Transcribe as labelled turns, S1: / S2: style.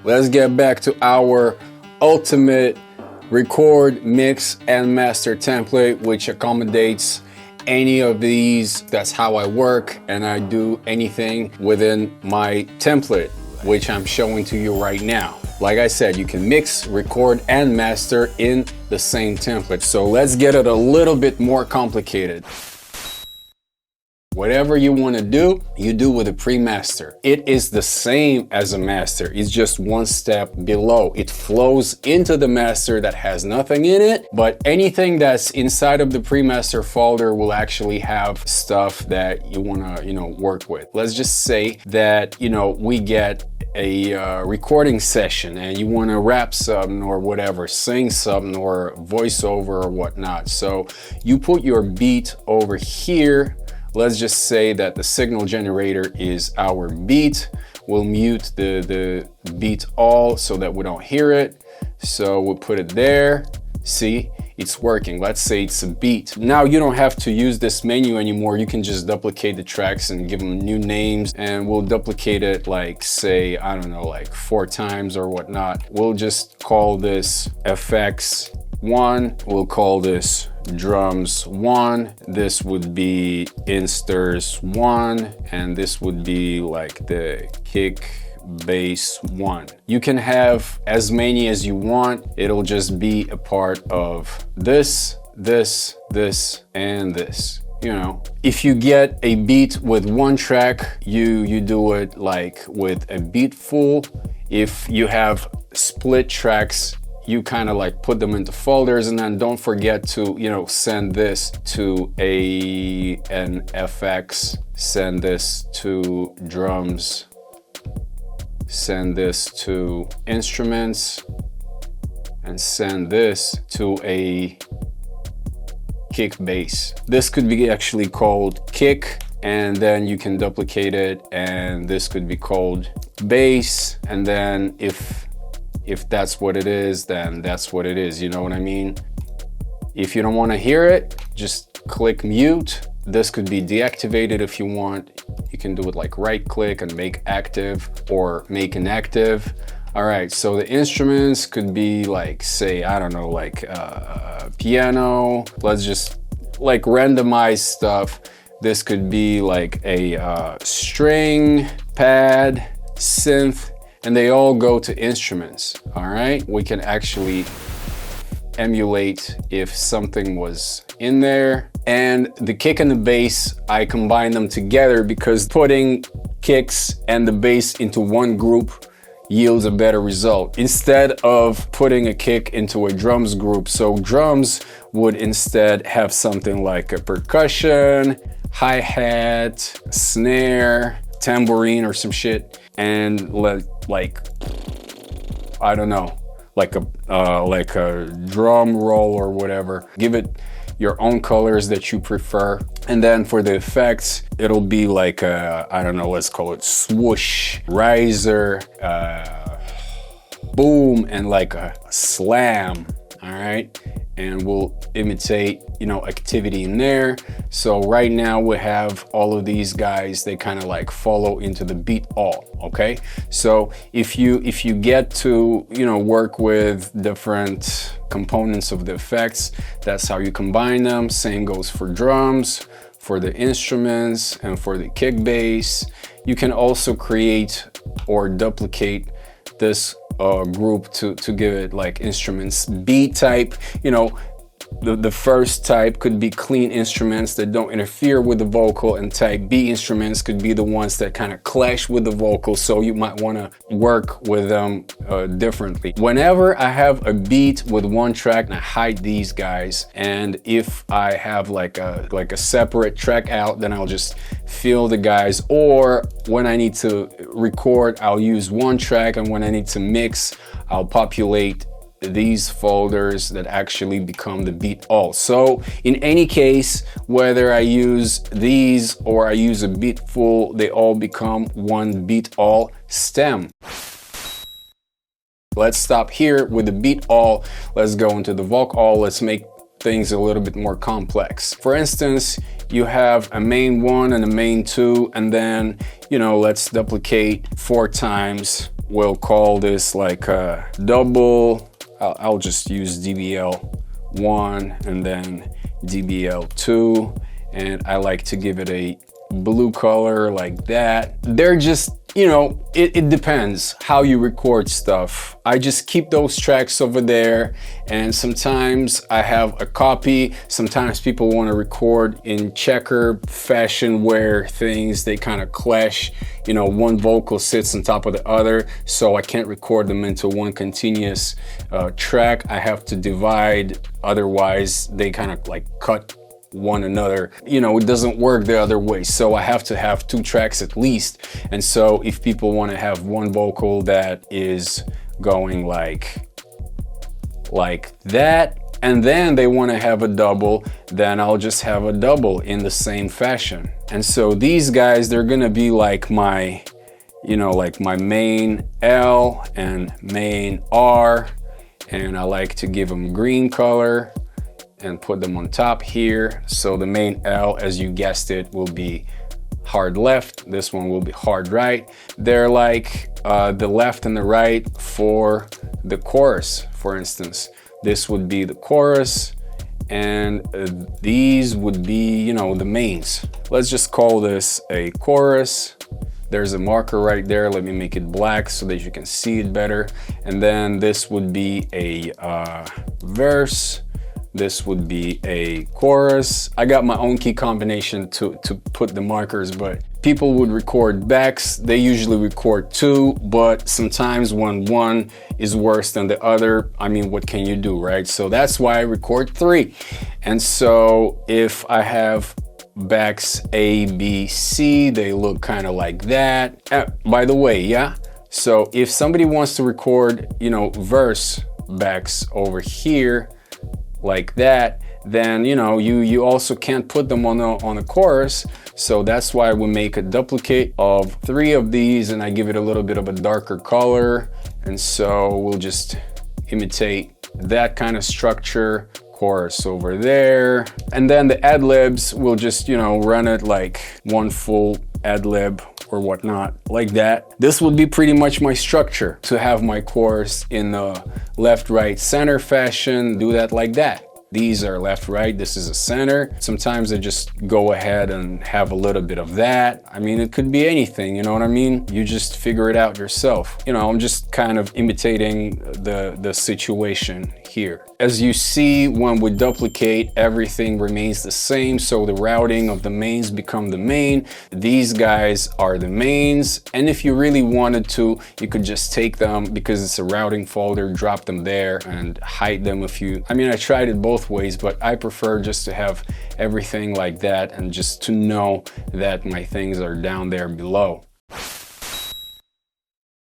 S1: let's get back to our ultimate record, mix, and master template, which accommodates any of these. That's how I work, and I do anything within my template, which I'm showing to you right now. Like I said, you can mix, record, and master in the same template. So let's get it a little bit more complicated. Whatever you want to do, you do with a pre-master. It is the same as a master. It's just one step below. It flows into the master that has nothing in it, but anything that's inside of the pre-master folder will actually have stuff that you want to, work with. Let's just say that, we get a recording session and you want to rap something or whatever, sing something or voiceover or whatnot. So you put your beat over here. Let's just say that the signal generator is our beat. We'll mute the beat all so that we don't hear it. So we'll put it there. See, it's working. Let's say it's a beat. Now you don't have to use this menu anymore. You can just duplicate the tracks and give them new names, and we'll duplicate it like, say, I don't know, like 4 times or whatnot. We'll just call this FX1. We'll call this drums 1. This would be insters 1, and this would be like the kick bass 1. You can have as many as you want. It'll just be a part of this, and this. If you get a beat with 1 track, you do it like with a beat full. If you have split tracks, you kind of like put them into folders, and then don't forget to, send this to an FX, send this to drums, send this to instruments, and send this to a kick bass. This could be actually called kick, and then you can duplicate it, and this could be called bass, and then if that's what it is, then that's what it is, you know what I mean? If you don't want to hear it, just click mute. This could be deactivated if you want. You can do it like right click and make active or make inactive. All right, so the instruments could be like, say, I don't know, like piano. Let's just like randomize stuff. This could be like a string, pad, synth, and they all go to instruments. All right, we can actually emulate if something was in there. And the kick and the bass, I combine them together because putting kicks and the bass into one group yields a better result instead of putting a kick into a drums group. So drums would instead have something like a percussion, hi-hat, snare, tambourine or some shit, and like, I don't know, like a drum roll or whatever. Give it your own colors that you prefer. And then for the effects, it'll be like a, I don't know, let's call it swoosh, riser, boom, and like a slam. All right, and we'll imitate, activity in there. So right now we have all of these guys, they kind of like follow into the beat all. Okay, so if you get to work with different components of the effects, that's how you combine them. Same goes for drums, for the instruments, and for the kick bass. You can also create or duplicate this group to give it like instruments B type. The first type could be clean instruments that don't interfere with the vocal, and type B instruments could be the ones that kind of clash with the vocal, so you might want to work with them differently. Whenever I have a beat with 1 track, I hide these guys, and if I have like a separate track out, then I'll just fill the guys, or when I need to record, I'll use 1 track, and when I need to mix, I'll populate these folders that actually become the beat all. So in any case, whether I use these or I use a beat full, they all become one beat all stem. Let's stop here with the beat all. Let's go into the VOCALL. Let's make things a little bit more complex. For instance, you have a main 1 and a main 2, and then, you know, let's duplicate 4 times. We'll call this like a double. I'll just use DBL1 and then DBL2, and I like to give it a blue color like that. They're just, you know, it depends how you record stuff. I just keep those tracks over there, and sometimes I have a copy. Sometimes people want to record in checker fashion where things, they kind of clash. You know, one vocal sits on top of the other, so I can't record them into one continuous track. I have to divide, otherwise they kind of like cut one another. You know, it doesn't work the other way, so I have to have 2 tracks at least. And so if people want to have one vocal that is going like that, and then they want to have a double, then I'll just have a double in the same fashion. And so these guys, they're gonna be like my, you know, like my main L and main R, and I like to give them green color and put them on top here. So the main L, as you guessed it, will be hard left. This one will be hard right. They're like the left and the right for the chorus, for instance. This would be the chorus, and these would be, you know, the mains. Let's just call this a chorus. There's a marker right there. Let me make it black so that you can see it better. And then this would be a verse. This would be a chorus. I got my own key combination to put the markers, but people would record backs. They usually record 2, but sometimes when one is worse than the other, I mean, what can you do, right? So that's why I record 3. And so if I have backs A, B, C, they look kind of like that. By the way, yeah, so if somebody wants to record, you know, verse backs over here, like that, then, you know, you also can't put them on a chorus. So that's why we make a duplicate of 3 of these, and I give it a little bit of a darker color. And so we'll just imitate that kind of structure. Chorus over there, and then the ad libs, we'll just, you know, run it like one full ad lib or whatnot, like that. This would be pretty much my structure, to have my chorus in the left, right, center fashion. Do that like that. These are left, right, this is a center. Sometimes I just go ahead and have a little bit of that. I mean, it could be anything, you know what I mean? You just figure it out yourself. You know, I'm just kind of imitating the situation here. As you see, when we duplicate, everything remains the same. So the routing of the mains become the main. These guys are the mains. And if you really wanted to, you could just take them, because it's a routing folder, drop them there and hide them if you, I mean, I tried it both ways, but I prefer just to have everything like that and just to know that my things are down there below.